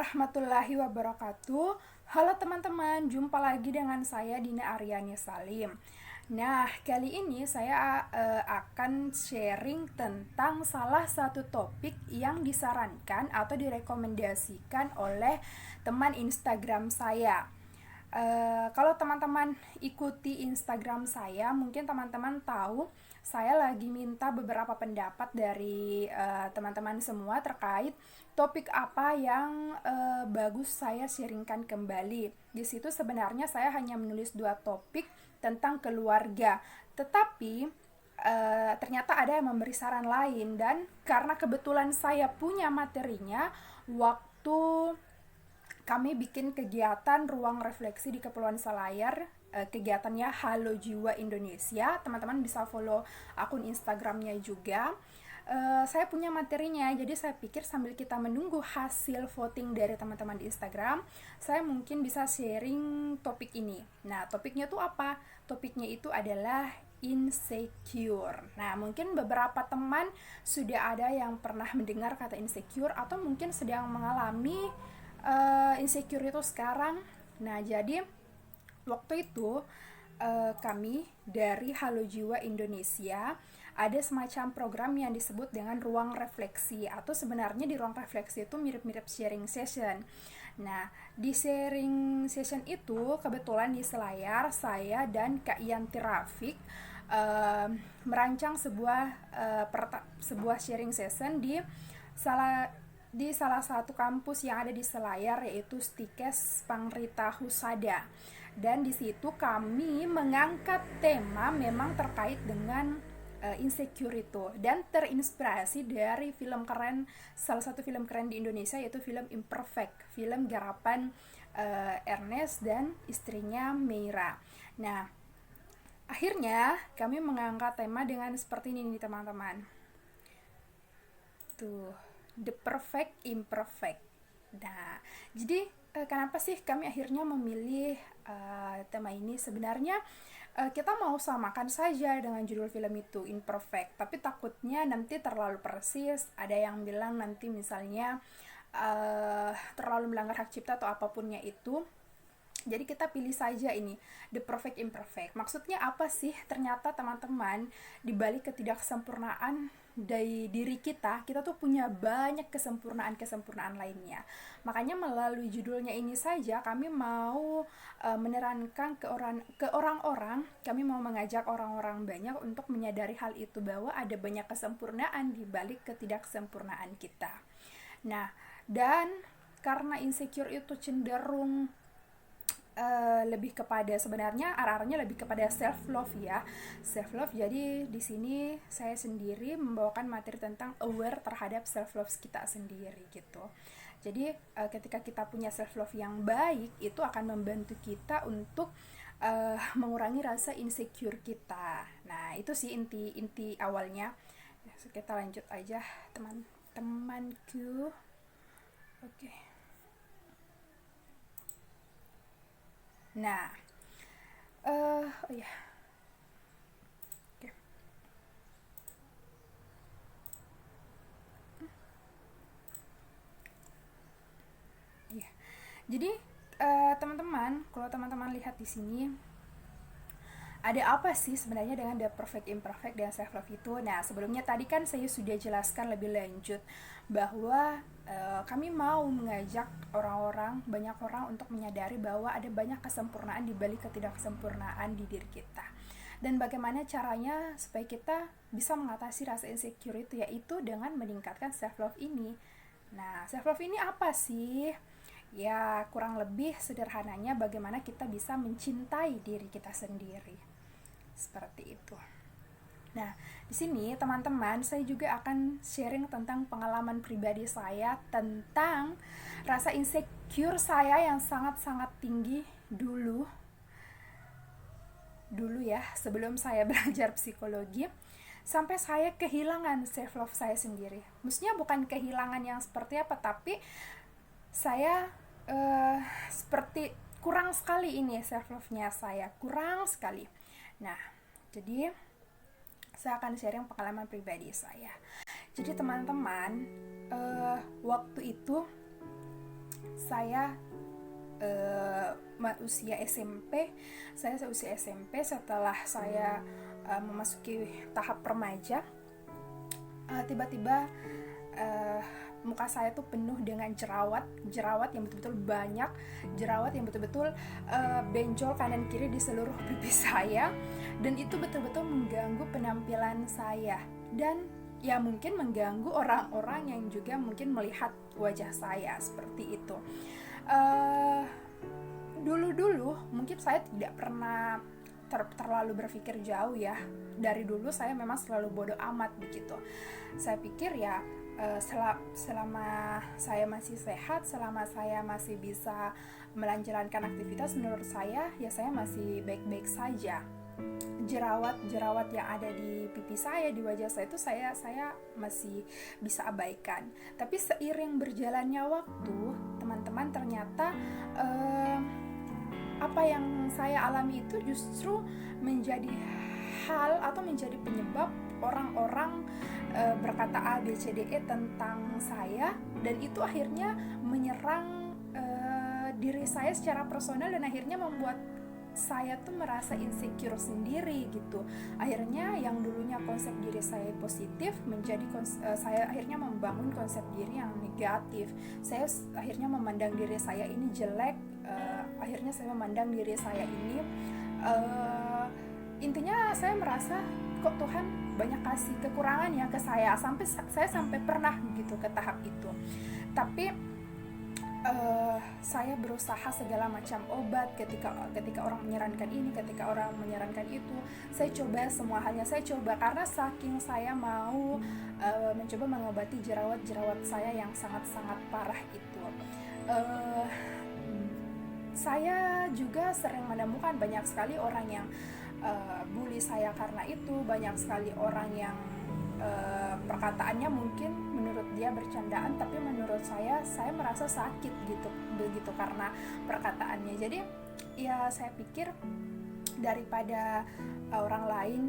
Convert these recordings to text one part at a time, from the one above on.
warahmatullahi wabarakatuh. Halo teman-teman, jumpa lagi dengan saya Dina Aryani Salim. Nah, kali ini saya akan sharing tentang salah satu topik yang disarankan atau direkomendasikan oleh teman Instagram saya. Kalau teman-teman ikuti Instagram saya, mungkin teman-teman tahu saya lagi minta beberapa pendapat dari teman-teman semua terkait topik apa yang bagus saya sharingkan kembali. Di situ sebenarnya saya hanya menulis 2 topik tentang keluarga, tetapi ternyata ada yang memberi saran lain, dan karena kebetulan saya punya materinya, waktu kami bikin kegiatan ruang refleksi di Kepulauan Selayar, kegiatannya Halo Jiwa Indonesia. Teman-teman bisa follow akun Instagramnya juga. Saya punya materinya, jadi saya pikir sambil kita menunggu hasil voting dari teman-teman di Instagram, saya mungkin bisa sharing topik ini. Nah, topiknya tuh apa? Topiknya itu adalah insecure. Nah, mungkin beberapa teman sudah ada yang pernah mendengar kata insecure atau mungkin sedang mengalami insecure itu sekarang. Nah, jadi waktu itu kami dari Halo Jiwa Indonesia ada semacam program yang disebut dengan ruang refleksi, atau sebenarnya di ruang refleksi itu mirip-mirip sharing session. Nah, di sharing session itu kebetulan di Selayar saya dan Kak Yanti Rafiq merancang sebuah sharing session di salah satu kampus yang ada di Selayar, yaitu Stikes Pangrita Husada. Dan di situ kami mengangkat tema memang terkait dengan insecure itu, dan terinspirasi dari film keren, salah satu film keren di Indonesia, yaitu film Imperfect, film garapan Ernest dan istrinya Meira. Nah, akhirnya kami mengangkat tema dengan seperti ini nih teman-teman. Tuh, the perfect imperfect. Nah, jadi kenapa sih kami akhirnya memilih tema ini? Sebenarnya kita mau samakan saja dengan judul film itu, Imperfect, tapi takutnya nanti terlalu persis. Ada yang bilang nanti misalnya terlalu melanggar hak cipta atau apapunnya itu. Jadi kita pilih saja ini, the perfect imperfect. Maksudnya apa sih? Ternyata teman-teman, di balik ketidaksempurnaan dari diri kita tuh punya banyak kesempurnaan lainnya. Makanya melalui judulnya ini saja kami mau menerangkan ke orang-orang, kami mau mengajak orang-orang banyak untuk menyadari hal itu, bahwa ada banyak kesempurnaan di balik ketidaksempurnaan kita. Nah, dan karena insecure itu cenderung lebih kepada, sebenarnya arah-arahnya lebih kepada self love ya, self love. Jadi di sini saya sendiri membawakan materi tentang aware terhadap self love kita sendiri gitu. Jadi ketika kita punya self love yang baik, itu akan membantu kita untuk mengurangi rasa insecure kita. Nah, itu sih inti awalnya. Kita lanjut aja teman-temanku. Oke. Nah, oh ya, oke. Iya. Jadi teman-teman, kalau teman-teman lihat di sini, ada apa sih sebenarnya dengan the perfect imperfect dan self love itu? Nah, sebelumnya tadi kan saya sudah jelaskan lebih lanjut bahwa kami mau mengajak banyak orang untuk menyadari bahwa ada banyak kesempurnaan di balik ketidaksempurnaan di diri kita. Dan bagaimana caranya supaya kita bisa mengatasi rasa insecure itu, yaitu dengan meningkatkan self love ini. Nah, self love ini apa sih? Ya, kurang lebih sederhananya bagaimana kita bisa mencintai diri kita sendiri. Seperti itu. Nah, di sini teman-teman, saya juga akan sharing tentang pengalaman pribadi saya tentang rasa insecure saya yang sangat-sangat tinggi dulu ya, sebelum saya belajar psikologi, sampai saya kehilangan self love saya sendiri. Maksudnya bukan kehilangan yang seperti apa, tapi saya seperti kurang sekali ini self love-nya saya, kurang sekali. Nah, jadi saya akan sharing pengalaman pribadi saya. Jadi teman-teman, waktu itu saya usia SMP. Saya usia SMP, setelah saya memasuki tahap remaja, tiba-tiba muka saya tuh penuh dengan jerawat yang betul-betul banyak, jerawat yang betul-betul benjol kanan kiri di seluruh pipi saya, dan itu betul-betul mengganggu penampilan saya, dan ya mungkin mengganggu orang-orang yang juga mungkin melihat wajah saya seperti itu. Dulu mungkin saya tidak pernah terlalu berpikir jauh ya. Dari dulu saya memang selalu bodoh amat begitu. Saya pikir ya selama saya masih sehat, selama saya masih bisa melanjutkan aktivitas, menurut saya ya saya masih baik-baik saja. Jerawat yang ada di pipi saya, di wajah saya itu saya masih bisa abaikan. Tapi seiring berjalannya waktu, teman-teman, ternyata apa yang saya alami itu justru menjadi hal atau menjadi penyebab orang-orang berkata A, B, C, D, E tentang saya, dan itu akhirnya menyerang diri saya secara personal, dan akhirnya membuat saya tuh merasa insecure sendiri gitu. Akhirnya yang dulunya konsep diri saya positif menjadi saya akhirnya membangun konsep diri yang negatif. Saya akhirnya memandang diri saya ini jelek. Akhirnya saya memandang diri saya ini intinya saya merasa kok Tuhan banyak kasih kekurangan ya ke saya, sampai pernah gitu ke tahap itu. Tapi saya berusaha segala macam obat ketika orang menyarankan ini, ketika orang menyarankan itu, saya coba semua halnya, saya coba karena saking saya mau mencoba mengobati jerawat saya yang sangat-sangat parah itu. Saya juga sering menemukan banyak sekali orang yang bully saya karena itu, banyak sekali orang yang perkataannya mungkin menurut dia bercandaan, tapi menurut saya merasa sakit gitu begitu karena perkataannya. Jadi ya saya pikir daripada orang lain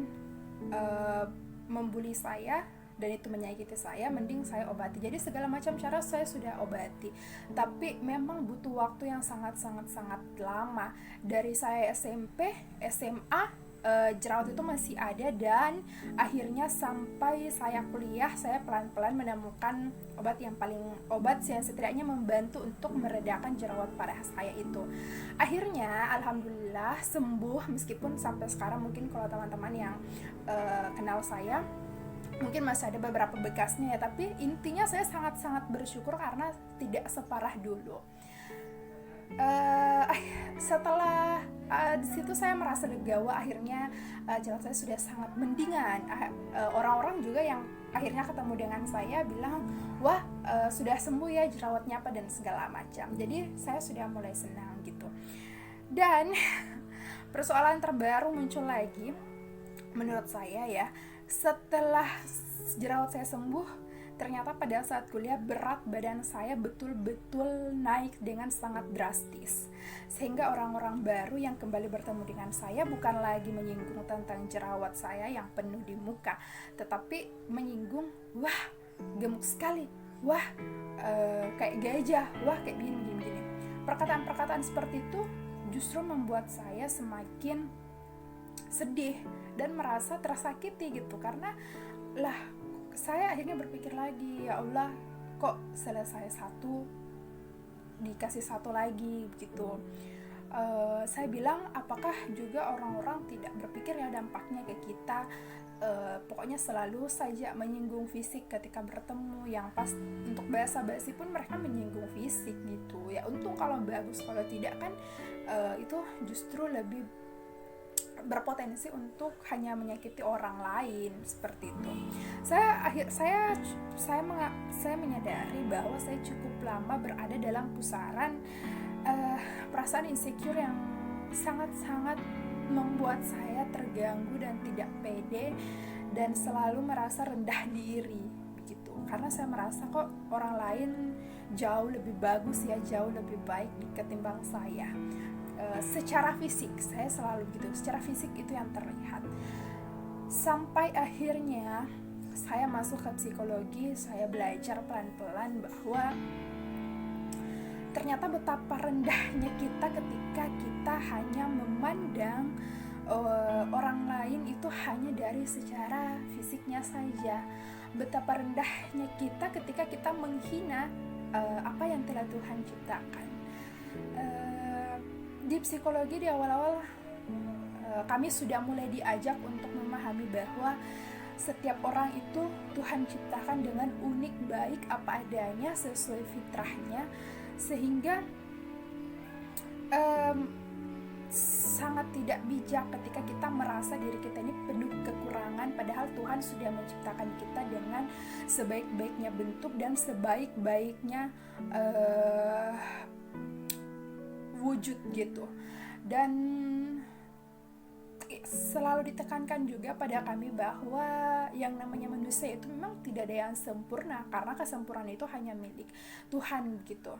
membuli saya dan itu menyakiti saya, mending saya obati. Jadi segala macam cara saya sudah obati, tapi memang butuh waktu yang sangat lama. Dari saya SMP, SMA, jerawat itu masih ada, dan akhirnya sampai saya kuliah, saya pelan-pelan menemukan obat yang setidaknya membantu untuk meredakan jerawat pada saya itu. Akhirnya alhamdulillah sembuh, meskipun sampai sekarang mungkin kalau teman-teman yang kenal saya mungkin masih ada beberapa bekasnya ya, tapi intinya saya sangat bersyukur karena tidak separah dulu. Setelah di situ saya merasa legawa, akhirnya jerawat saya sudah sangat mendingan. Orang-orang juga yang akhirnya ketemu dengan saya bilang, wah sudah sembuh ya jerawatnya apa dan segala macam. Jadi saya sudah mulai senang gitu. Dan persoalan terbaru muncul lagi menurut saya ya, setelah jerawat saya sembuh, ternyata pada saat kuliah berat badan saya betul-betul naik dengan sangat drastis. Sehingga orang-orang baru yang kembali bertemu dengan saya bukan lagi menyinggung tentang jerawat saya yang penuh di muka, tetapi menyinggung, wah gemuk sekali, wah kayak gajah, wah kayak gini. Perkataan-perkataan seperti itu justru membuat saya semakin sedih dan merasa tersakiti gitu, karena saya akhirnya berpikir lagi, ya Allah, kok selesai satu dikasih satu lagi gitu. Saya bilang, apakah juga orang-orang tidak berpikir ya dampaknya ke kita? Pokoknya selalu saja menyinggung fisik ketika bertemu, yang pas untuk basa-basi pun mereka menyinggung fisik gitu. Ya untung kalau bagus, kalau tidak kan itu justru lebih berpotensi untuk hanya menyakiti orang lain seperti itu. Saya menyadari bahwa saya cukup lama berada dalam pusaran perasaan insecure yang sangat membuat saya terganggu dan tidak pede dan selalu merasa rendah diri begitu. Karena saya merasa kok orang lain jauh lebih bagus ya, jauh lebih baik ketimbang saya. Secara fisik, saya selalu gitu, secara fisik itu yang terlihat. Sampai akhirnya saya masuk ke psikologi, saya belajar pelan-pelan bahwa ternyata betapa rendahnya kita ketika kita hanya memandang orang lain itu hanya dari secara fisiknya saja. Betapa rendahnya kita ketika kita menghina apa yang telah Tuhan ciptakan. Di psikologi di awal-awal kami sudah mulai diajak untuk memahami bahwa setiap orang itu Tuhan ciptakan dengan unik, baik, apa adanya, sesuai fitrahnya, sehingga sangat tidak bijak ketika kita merasa diri kita ini penuh kekurangan, padahal Tuhan sudah menciptakan kita dengan sebaik-baiknya bentuk dan sebaik-baiknya wujud gitu. Dan selalu ditekankan juga pada kami bahwa yang namanya manusia itu memang tidak ada yang sempurna, karena kesempurnaan itu hanya milik Tuhan gitu.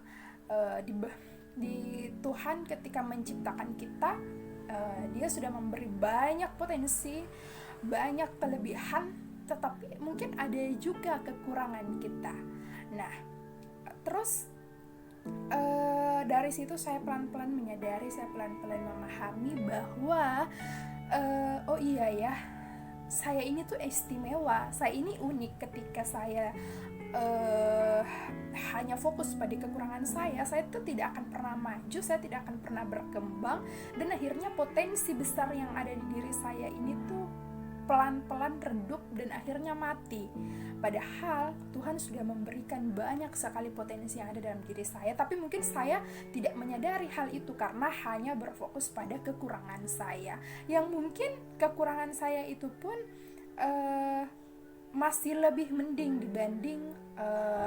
Di Tuhan ketika menciptakan kita, dia sudah memberi banyak potensi, banyak kelebihan, tetapi mungkin ada juga kekurangan kita. Nah, terus dari situ saya pelan-pelan menyadari, saya pelan-pelan memahami bahwa oh iya ya, saya ini tuh istimewa, saya ini unik. Ketika saya hanya fokus pada kekurangan saya tuh tidak akan pernah maju, saya tidak akan pernah berkembang, dan akhirnya potensi besar yang ada di diri saya ini tuh pelan-pelan redup dan akhirnya mati. Padahal Tuhan sudah memberikan banyak sekali potensi yang ada dalam diri saya, tapi mungkin saya tidak menyadari hal itu karena hanya berfokus pada kekurangan saya, yang mungkin kekurangan saya itu pun masih lebih mending dibanding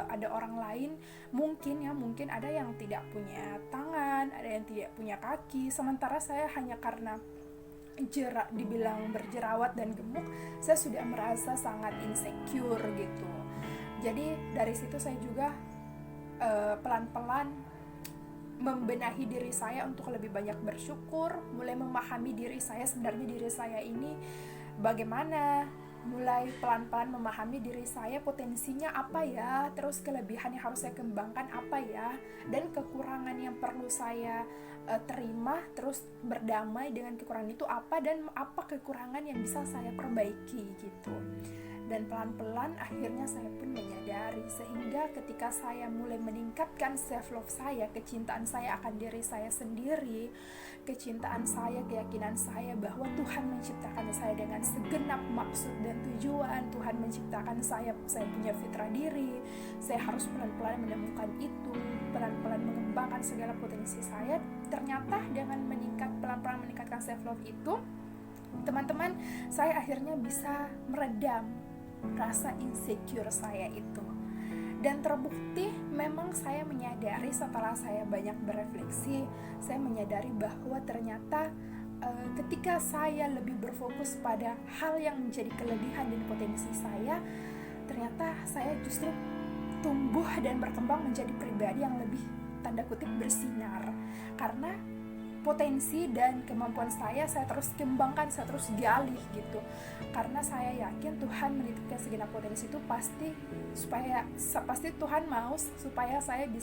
ada orang lain. Mungkin ada yang tidak punya tangan, ada yang tidak punya kaki, sementara saya hanya karena dibilang berjerawat dan gemuk, saya sudah merasa sangat insecure gitu. Jadi dari situ saya juga pelan-pelan membenahi diri saya untuk lebih banyak bersyukur, mulai memahami diri saya, sebenarnya diri saya ini bagaimana, mulai pelan-pelan memahami diri saya, potensinya apa ya, terus kelebihan yang harus saya kembangkan apa ya, dan kekurangan yang perlu saya terima, terus berdamai dengan kekurangan itu apa, dan apa kekurangan yang bisa saya perbaiki gitu. Dan pelan-pelan akhirnya saya pun menyadari, sehingga ketika saya mulai meningkatkan self love saya, kecintaan saya akan diri saya sendiri, kecintaan saya, keyakinan saya bahwa Tuhan menciptakan saya dengan segenap maksud dan tujuan. Tuhan menciptakan saya punya fitrah diri, saya harus pelan-pelan menemukan itu, pelan-pelan mengembangkan segala potensi saya. Ternyata dengan pelan-pelan meningkatkan self love itu, teman-teman, saya akhirnya bisa meredam rasa insecure saya itu. Dan terbukti memang saya menyadari, setelah saya banyak berefleksi, saya menyadari bahwa ternyata ketika saya lebih berfokus pada hal yang menjadi kelebihan dan potensi saya, ternyata saya justru tumbuh dan berkembang menjadi pribadi yang lebih tanda kutip bersinar. Karena potensi dan kemampuan saya terus kembangkan, saya terus gali gitu. Karena saya yakin Tuhan menitipkan segenap potensi itu pasti Tuhan mau supaya saya bisa